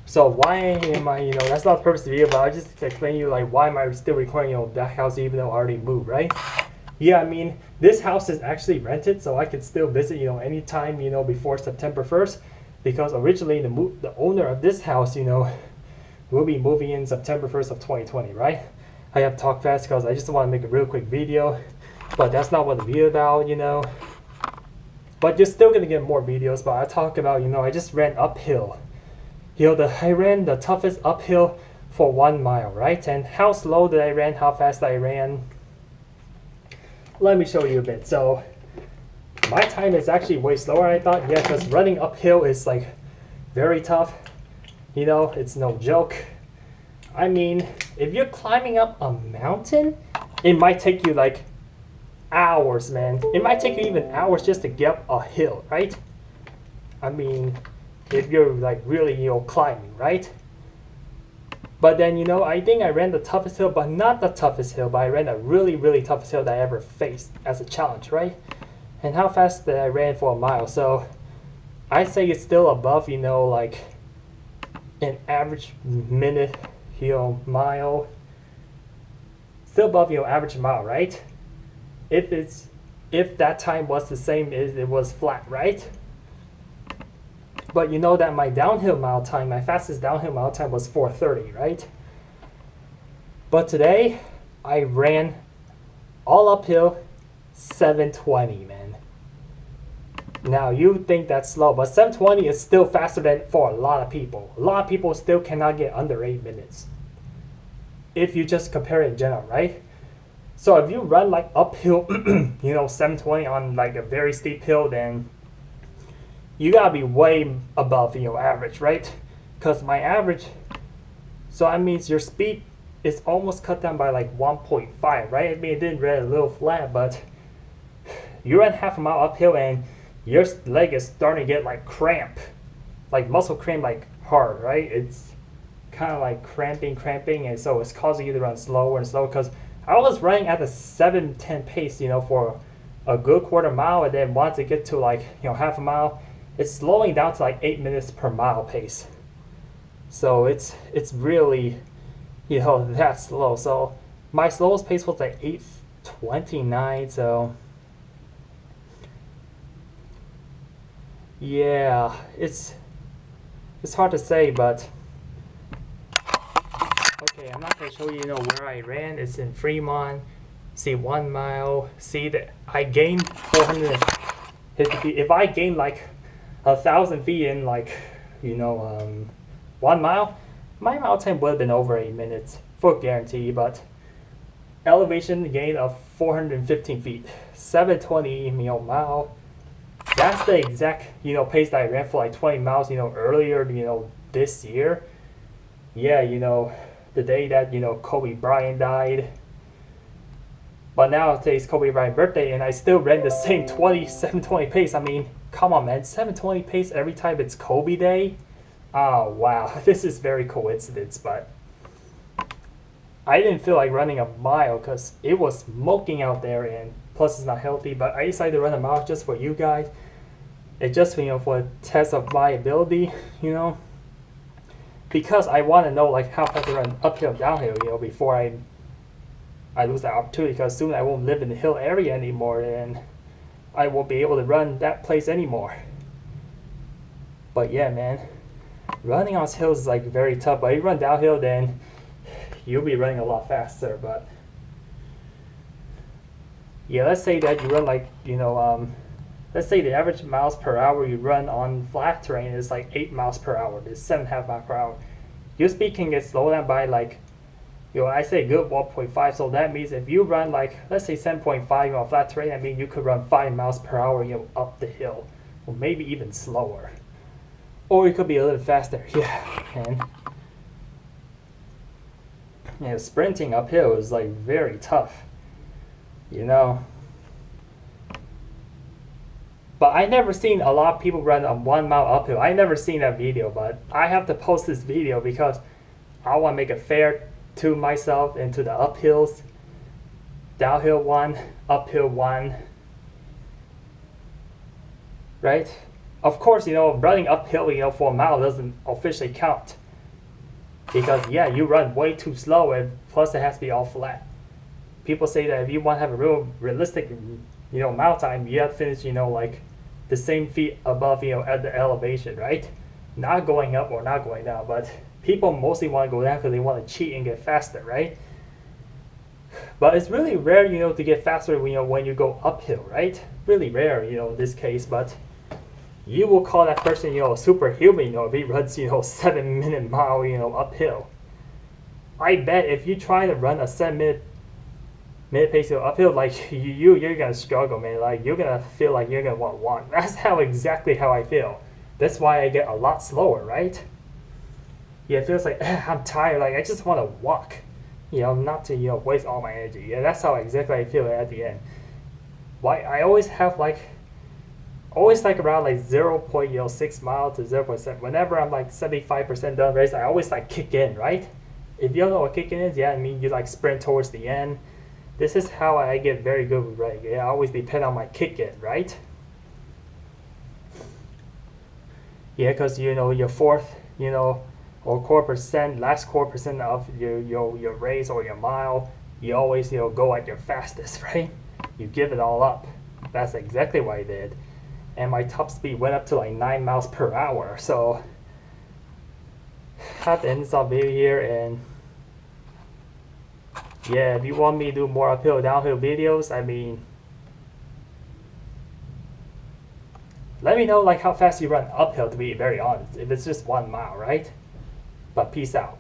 So why am I, that's not the purpose of the video, but I'll just explain to you like why am I still recording, that house even though I already moved, right? Yeah, I mean, this house is actually rented, so I can still visit, anytime, before September 1st, because originally the owner of this house, will be moving in September 1st of 2020, right? I have to talk fast because I just want to make a real quick video, but that's not what the video about. But you're still gonna get more videos, but I talk about, I just ran uphill. I ran the toughest uphill for 1 mile, right? And how slow did I ran, how fast I ran? Let me show you a bit. So my time is actually way slower than I thought. Yeah, because running uphill is like very tough. It's no joke. I mean, if you're climbing up a mountain, it might take you like hours, man. It might take you even hours just to get up a hill, right? I mean, if you're like really, climbing, right? But then, I think I ran the toughest hill, but not the toughest hill, but I ran a really, really toughest hill that I ever faced as a challenge, right? And how fast did I ran for a mile? So I say it's still above, like an average minute, mile. Still above, average mile, right? If that time was the same as it was flat, right? But you know that my downhill mile time, my fastest downhill mile time was 4:30, right? But today, I ran all uphill 7:20, man. Now, you think that's slow, but 7:20 is still faster than for a lot of people. A lot of people still cannot get under 8 minutes. If you just compare it in general, right? So if you run like uphill, 7:20 on like a very steep hill, then you gotta be way above average, right? Because my average, so that means your speed is almost cut down by like 1.5, right? I mean, it didn't run a little flat, but you run half a mile uphill and your leg is starting to get like cramp, like muscle cramp, like hard, right? It's kind of like cramping, and so it's causing you to run slower and slower. Because I was running at the 7:10 pace, for a good quarter mile, and then once it get to like half a mile, it's slowing down to like 8 minutes per mile pace. So it's really, that slow. So my slowest pace was like 8:29. So yeah, it's hard to say, but okay, I'm not gonna show you, where I ran. It's in Fremont. See 1 mile. See that I gained 450 feet. If I gained like 1,000 feet in like 1 mile, my mile time would have been over 8 minutes for guarantee. But elevation gain of 415 feet, 7:20 mile. That's the exact pace that I ran for like 20 miles earlier this year. Yeah, the day that Kobe Bryant died. But now today's Kobe Bryant's birthday, and I still ran the same 7:20 pace. I mean, come on, man, 7:20 pace every time it's Kobe Day. Oh wow, this is very coincidence, but I didn't feel like running a mile because it was smoking out there, and plus it's not healthy. But I decided to run a mile just for you guys. It just for a test of my ability, because I want to know like how fast I run uphill, downhill, before I lose that opportunity. Because soon I won't live in the hill area anymore, and I won't be able to run that place anymore. But yeah, man, running on hills is like very tough. But if you run downhill, then you'll be running a lot faster. But yeah, let's say that you run like let's say the average miles per hour you run on flat terrain is like 8 miles per hour. It's 7.5 miles per hour. Your speed can get slowed down by like I say a good 1.5. So that means if you run like, let's say 7.5 on flat terrain, I mean you could run 5 miles per hour up the hill, or maybe even slower, or it could be a little faster. Yeah, and sprinting uphill is like very tough, But I never seen a lot of people run a 1 mile uphill. I never seen that video, but I have to post this video because I want to make it fair to myself and to the uphills. Downhill 1, uphill 1. Right? Of course, running uphill, for a mile doesn't officially count. because yeah, you run way too slow, and plus it has to be all flat. People say that if you want to have a real realistic, mount time, you have to finish, like the same feet above, at the elevation, right? Not going up or not going down, but people mostly want to go down because they want to cheat and get faster, right? But it's really rare, to get faster, when you go uphill, right? Really rare, in this case, but you will call that person, superhuman, if he runs, 7-minute mile, uphill. I bet if you try to run a 7-minute pace uphill, like you're gonna struggle, man. Like you're gonna feel like you're gonna want to walk. That's exactly how I feel. That's why I get a lot slower, right? Yeah, it feels like I'm tired. Like I just want to walk, not to waste all my energy. Yeah, that's how exactly I feel at the end. Why I always have always around 0.6 mile to 0.7. Whenever I'm 75% done race, I always kick in, right? If you don't know what kicking is, yeah, I mean you sprint towards the end. This is how I get very good with reg. Yeah, I always depend on my kick in, right? Yeah, because your fourth, or core percent, last core percent of your race or your mile, you always go at your fastest, right? You give it all up. That's exactly what I did. And my top speed went up to 9 miles per hour. So I have to end this off video here, and yeah, if you want me to do more uphill downhill videos, I mean, let me know how fast you run uphill, to be very honest, if it's just 1 mile, right? But peace out.